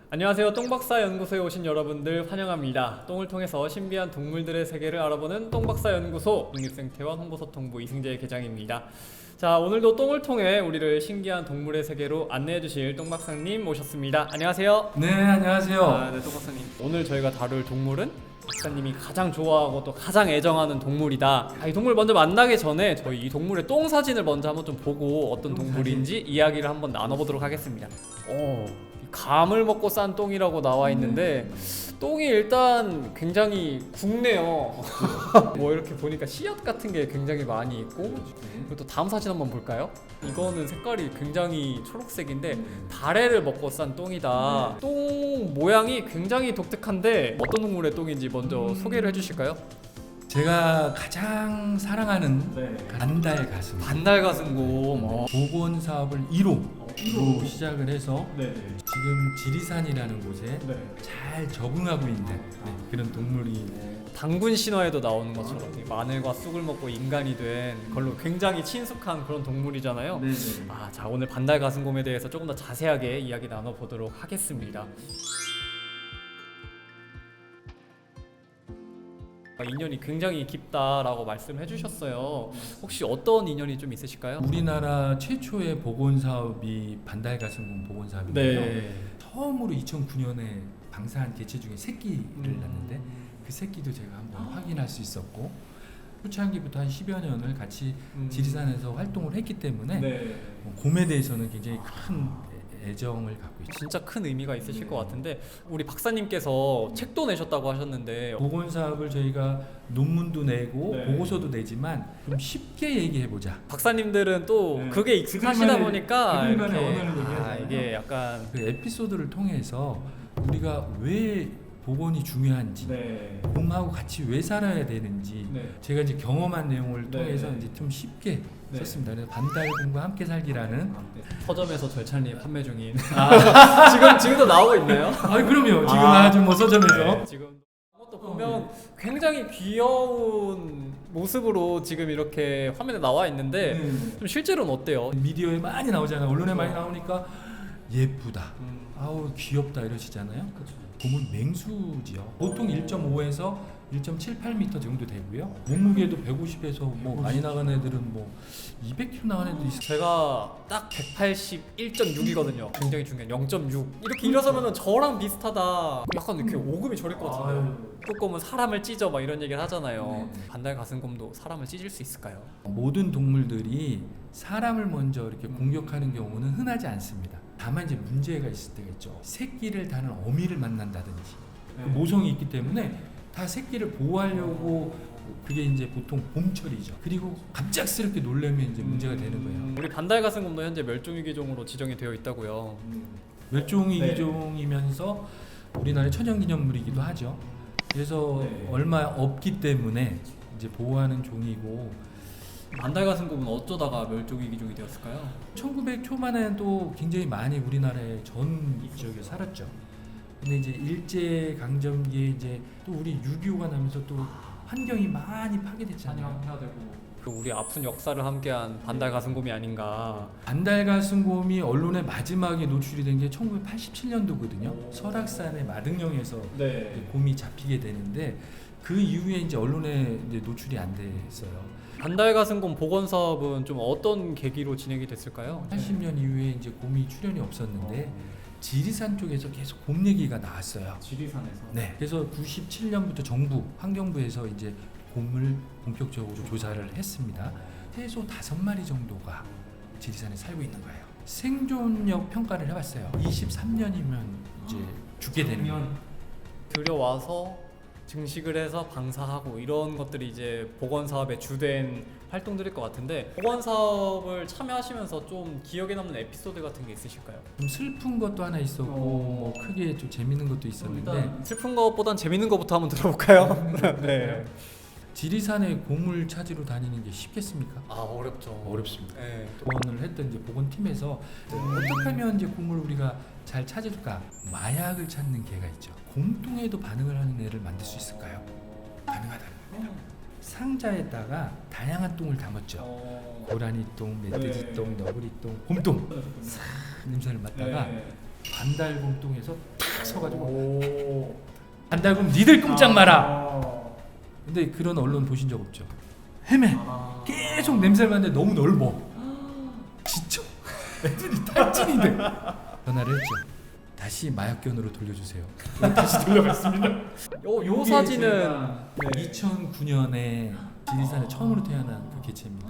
안녕하세요. 똥박사 연구소에 오신 여러분들 환영합니다. 똥을 통해서 신비한 동물들의 세계를 알아보는 똥박사 연구소 국립생태원 홍보소통부 이승재 계장입니다. 자, 오늘도 똥을 통해 우리를 신기한 동물의 세계로 안내해 주실 똥박사님 모셨습니다. 안녕하세요. 네, 안녕하세요. 네, 똥박사님. 오늘 저희가 다룰 동물은 박사님이 가장 좋아하고 또 가장 애정하는 동물이다. 이 동물 먼저 만나기 전에 저희 이 동물의 똥 사진을 먼저 한번 좀 보고 어떤 동물인지 이야기를 한번 나눠보도록 하겠습니다. 감을 먹고 싼 똥이라고 나와 있는데 똥이 일단 굉장히 굵네요. 뭐 이렇게 보니까 씨앗 같은 게 굉장히 많이 있고, 그리고 또 다음 사진 한번 볼까요? 이거는 색깔이 굉장히 초록색인데 다래를 먹고 싼 똥이다. 똥 모양이 굉장히 독특한데 어떤 동물의 똥인지 먼저 소개를 해주실까요? 제가 가장 사랑하는 반달가슴. 반달가슴곰. 복원 사업을 1호로 시작을 해서 지금 지리산이라는 곳에 잘 적응하고 있는 그런 동물이 당군 신화에도 나오는 것처럼 마늘과 쑥을 먹고 인간이 된 걸로 굉장히 친숙한 그런 동물이잖아요. 자, 오늘 반달가슴곰에 대해서 조금 더 자세하게 이야기 나눠보도록 하겠습니다. 인연이 굉장히 깊다라고 말씀해 주셨어요. 혹시 어떤 인연이 좀 있으실까요? 우리나라 최초의 복원 사업이 반달가슴곰 복원 사업인데요. 처음으로 2009년에 방사한 개체 중에 새끼를 낳는데 그 새끼도 제가 한번 확인할 수 있었고, 초창기부터 한 10여 년을 같이 지리산에서 활동을 했기 때문에 곰에 대해서는 굉장히 큰 애정을 갖고 있죠. 진짜 큰 의미가 있으실 것 같은데, 우리 박사님께서 책도 내셨다고 하셨는데 복원 사업을 저희가 논문도 내고 보고서도 내지만 좀 쉽게 얘기해보자. 박사님들은 또 그게 익숙하시다 보니까 이게 약간 그 에피소드를 통해서 우리가 왜 복원이 중요한지, 곰하고 같이 왜 살아야 되는지 제가 이제 경험한 내용을 통해서 이제 좀 쉽게 썼습니다. 그래서 반달곰과 함께 살기라는 서점에서 절찬리 판매 중인 지금도 나오고 있나요? 그럼요. 지금 아주 뭐 서점에서 지금 또 보면 굉장히 귀여운 모습으로 지금 이렇게 화면에 나와 있는데 좀 실제로는 어때요? 미디어에 많이 나오잖아요. 언론에 많이 나오니까 예쁘다, 아우 귀엽다 이러시잖아요. 곰은 맹수지요. 보통 1.5에서 1.78m 정도 되고요. 몸무게도 150에서 뭐 많이 나가는 애들은 뭐 200kg 나가는 애도 있어요. 제가 딱 181.6이거든요. 굉장히 중요한 0.6. 이렇게 일어서면 저랑 비슷하다. 약간 이렇게 오금이 저릴 것 같은데. 뚜껑은 사람을 찢어 막 이런 얘기를 하잖아요. 반달가슴곰도 사람을 찢을 수 있을까요? 모든 동물들이 사람을 먼저 이렇게 공격하는 경우는 흔하지 않습니다. 다만 이제 문제가 있을 때가 있죠. 새끼를 다는 어미를 만난다든지 그 모성이 있기 때문에 다 새끼를 보호하려고, 그게 이제 보통 봄철이죠. 그리고 갑작스럽게 놀라면 이제 문제가 되는 거예요. 우리 반달가슴곰도 현재 멸종위기종으로 지정이 되어 있다고요. 멸종위기종이면서 우리나라의 천연기념물이기도 하죠. 그래서 얼마 없기 때문에 이제 보호하는 종이고. 반달가슴곰은 어쩌다가 멸종위기종이 되었을까요? 1900 초반에도 굉장히 많이 우리나라의 전 지역에 살았죠. 근데 이제 일제 강점기에 이제 또 우리 6.25가 나면서 또 환경이 많이 파괴됐잖아요. 우리 아픈 역사를 함께한 반달가슴곰이 아닌가. 반달가슴곰이 언론에 마지막에 노출이 된 게 1987년도거든요. 설악산의 마등령에서 곰이 잡히게 되는데 그 이후에 이제 언론에 이제 노출이 안 됐어요. 반달가슴곰 복원 사업은 좀 어떤 계기로 진행이 됐을까요? 80년 이후에 이제 곰이 출연이 없었는데 지리산 쪽에서 계속 곰 얘기가 나왔어요. 지리산에서. 네. 그래서 97년부터 정부 환경부에서 이제 곰을 본격적으로 조사를 했습니다. 최소 5마리 정도가 지리산에 살고 있는 거예요. 생존력 평가를 해봤어요. 23년이면 이제 죽게 되는 거예요. 들여와서 증식을 해서 방사하고 이런 것들이 이제 복원 사업의 주된 활동들일 것 같은데, 복원 사업을 참여하시면서 좀 기억에 남는 에피소드 같은 게 있으실까요? 좀 슬픈 것도 하나 있었고 뭐 크게 좀 재밌는 것도 있었는데, 일단 슬픈 것보단 재밌는 것부터 한번 들어볼까요? 네. 지리산에 곰을 찾으러 다니는 게 쉽겠습니까? 어렵죠. 어렵습니다. 네. 복원을 했던 이제 복원팀에서 어떻게 하면 이제 곰을 우리가 잘 찾을까? 마약을 찾는 개가 있죠. 곰똥에도 반응을 하는 애를 만들 수 있을까요? 가능하다는 겁니다. 상자에다가 다양한 똥을 담았죠. 고라니 똥, 멧돼지 똥, 너구리 똥, 곰똥 싹 냄새를 맡다가 반달곰 똥에서 탁 딱 서가지고 오. 간다 그럼 니들 꼼짝 마라. 아. 근데 그런 언론 보신 적 없죠? 헤매. 아. 계속 냄새를 맡는데 너무 넓어. 지쳐. 애들이 탈진이 돼. 전화를 했죠. 다시 마약견으로 돌려주세요. 다시 돌려갔습니다. 요 사진은 네. 2009년에 지리산에 처음으로 태어난 그 개체입니다.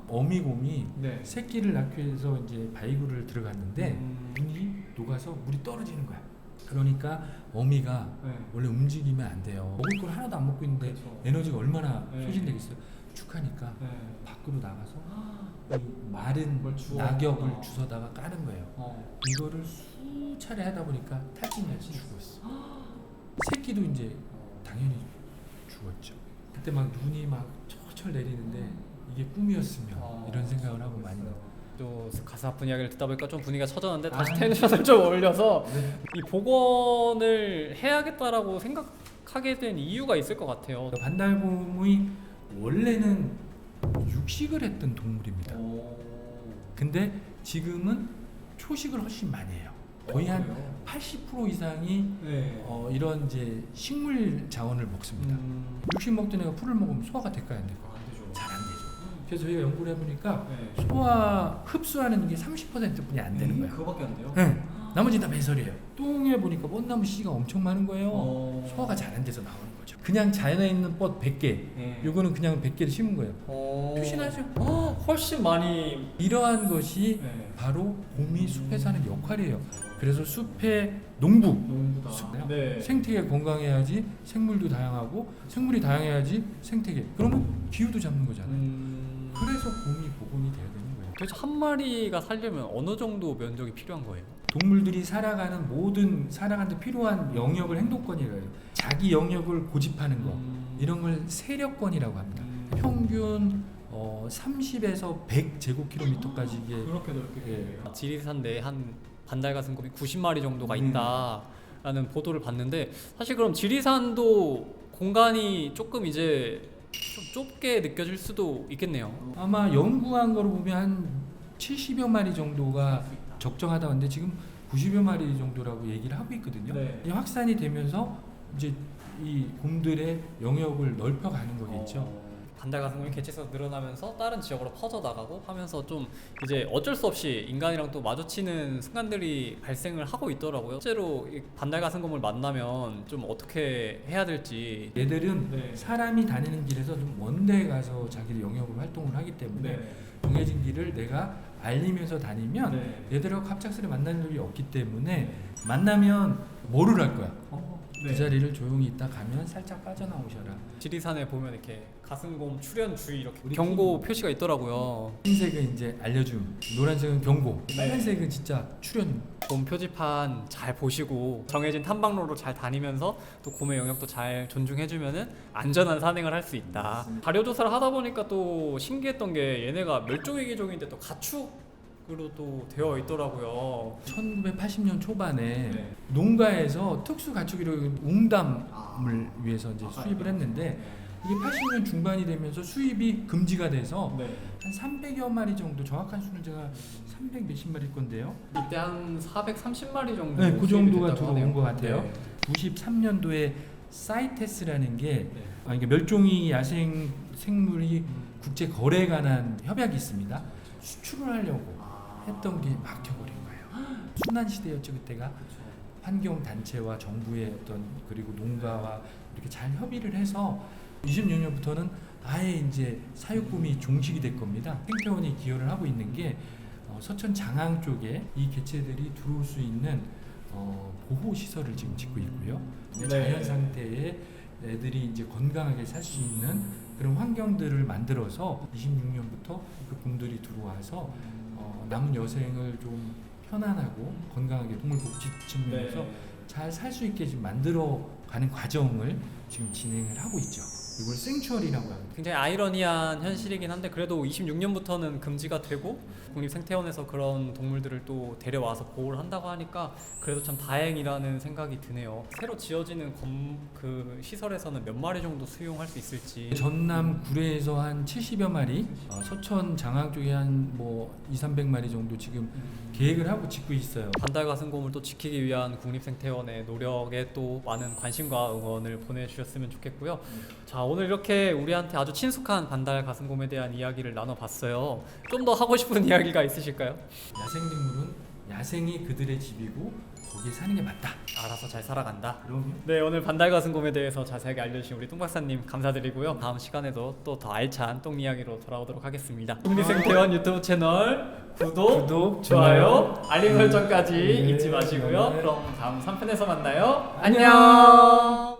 어미곰이 네. 새끼를 낳기 위해서 이제 바이구를 들어갔는데 눈이 녹아서 물이 떨어지는 거야. 그러니까 어미가 네. 원래 움직이면 안 돼요. 먹을 걸 하나도 안 먹고 있는데 그렇죠. 에너지가 얼마나 네. 소진되겠어요. 축하니까 네. 밖으로 나가서 이 마른 뭘 주워. 낙엽을 주워다가 까는 거예요. 어. 이거를 수차례 하다 보니까 탈진같이 죽었어. 새끼도 이제 당연히 죽었죠. 그때 막 눈이 막 철철 내리는데 이게 꿈이었으면 이런 생각을 하고 많이 또 가슴 아픈 이야기를 듣다 보니까 좀 분위기가 처졌는데 다시 텐션을 좀 올려서 네. 이 복원을 해야겠다라고 생각하게 된 이유가 있을 것 같아요. 반달곰이 원래는 육식을 했던 동물입니다. 근데 지금은 초식을 훨씬 많이 해요. 거의 한 80% 이상이 네. 이런 이제 식물 자원을 먹습니다. 육식 먹던 애가 풀을 먹으면 소화가 될까요, 안 될까요? 안 되죠. 잘 안 되죠. 그래서 저희가 연구를 해보니까 네. 소화 흡수하는 게 30%뿐이 안 되는 거예요. 그거밖에 안 돼요? 네. 나머지 다 배설이에요. 똥에 보니까 뻗나무 씨가 엄청 많은 거예요. 어. 소화가 잘 안 돼서 나오는 거죠. 그냥 자연에 있는 뻗 100개. 네. 요거는 그냥 100개를 심은 거예요. 표시나죠? 훨씬 많이. 이러한 것이 네. 바로 곰이 숲에서 하는 역할이에요. 그래서 숲의 농부, 농부다. 숲, 네. 생태계 건강해야지 생물도 다양하고 생물이 다양해야지 생태계. 그러면 기후도 잡는 거잖아요. 그래서 곰이 복원이 돼야 되는 거예요. 도대체 한 마리가 살려면 어느 정도 면적이 필요한 거예요? 동물들이 살아가는 모든 살아가는 데 필요한 영역을 행동권이라고 해요. 자기 영역을 고집하는 거 이런 걸 세력권이라고 합니다. 평균 30에서 100제곱킬로미터까지 이게 그렇게 넓게 예. 지리산 내에 한 반달가슴곰이 90마리 정도가 있다라는 보도를 봤는데 사실 그럼 지리산도 공간이 조금 이제 좀 좁게 느껴질 수도 있겠네요. 아마 연구한 거로 보면 한 70여 마리 정도가 적정하다고 하는데 지금 90여 마리 정도라고 얘기를 하고 있거든요. 네. 이 확산이 되면서 이제 이 곰들의 영역을 넓혀가는 거겠죠. 반달가슴곰이 개체수가 늘어나면서 다른 지역으로 퍼져나가고 하면서 좀 이제 어쩔 수 없이 인간이랑 또 마주치는 순간들이 발생을 하고 있더라고요. 실제로 이 반달가슴곰을 만나면 좀 어떻게 해야 될지. 얘들은 네. 사람이 다니는 길에서 좀 먼 데 가서 자기들 영역으로 활동을 하기 때문에 정해진 길을 내가 알리면서 다니면 얘들하고 갑작스레 만나는 일이 없기 때문에 만나면 뭐를 할 거야? 그 자리를 조용히 있다 가면 살짝 빠져나오셔라. 지리산에 보면 이렇게 가슴곰 출현 주의 이렇게 경고 표시가 있더라고요. 흰색은 이제 알려줌, 노란색은 경고, 네. 빨간색은 진짜 출현. 곰 표지판 잘 보시고 정해진 탐방로로 잘 다니면서 또 곰의 영역도 잘 존중해주면은 안전한 산행을 할 수 있다. 자료 조사를 하다 보니까 또 신기했던 게 얘네가 멸종위기종인데 또 가축으로 또 되어 있더라고요. 1980년 초반에 네. 농가에서 특수 가축이로 웅담을 위해서 이제 수입을 했는데 이게 80년 중반이 되면서 수입이 금지가 돼서 한 300여 마리 정도, 정확한 수는 제가 300 몇십 마리 건데요. 이때 한 430마리 정도. 네, 그 정도가 수입이 됐다고 들어온 하네요. 것 같아요. 네. 93년도에 사이테스라는 게 이게 멸종위 야생 생물이 국제 거래에 관한 협약이 있습니다. 수출을 하려고 했던 게 막혀버린 거예요. 순환 시대였죠 그때가. 환경 단체와 정부의 어떤 그리고 농가와 이렇게 잘 협의를 해서 26년부터는 아예 이제 사육곰이 종식이 될 겁니다. 생태원이 기여를 하고 있는 게 서천 장항 쪽에 이 개체들이 들어올 수 있는 보호 시설을 지금 짓고 있고요. 네. 자연 상태에 애들이 이제 건강하게 살 수 있는 그런 환경들을 만들어서 26년부터 그 곰들이 들어와서 남은 여생을 좀 편안하고 건강하게 동물 복지 측면에서 잘 살 수 있게 지금 만들어 가는 과정을 지금 진행을 하고 있죠. 이걸 생추얼이라고 합니다. 굉장히 아이러니한 현실이긴 한데 그래도 26년부터는 금지가 되고 국립생태원에서 그런 동물들을 또 데려와서 보호를 한다고 하니까 그래도 참 다행이라는 생각이 드네요. 새로 지어지는 그 시설에서는 몇 마리 정도 수용할 수 있을지. 전남 구례에서 한 70여 마리, 서천 장항 쪽에 한 뭐 2, 300마리 정도 지금 계획을 하고 짓고 있어요. 반달가슴곰을 또 지키기 위한 국립생태원의 노력에 또 많은 관심과 응원을 보내주셨으면 좋겠고요. 자, 오늘 이렇게 우리한테 아주 친숙한 반달가슴곰에 대한 이야기를 나눠봤어요. 좀 더 하고 싶은 이야기가 있으실까요? 야생동물은 야생이 그들의 집이고 거기에 사는 게 맞다. 알아서 잘 살아간다. 그럼요. 네, 오늘 반달가슴곰에 대해서 자세하게 알려주신 우리 똥 박사님 감사드리고요. 다음 시간에도 또 더 알찬 똥 이야기로 돌아오도록 하겠습니다. 국립생태원 유튜브 채널 구독, 좋아요, 알림 설정까지 네, 잊지 마시고요. 네. 그럼 다음 3편에서 만나요. 안녕.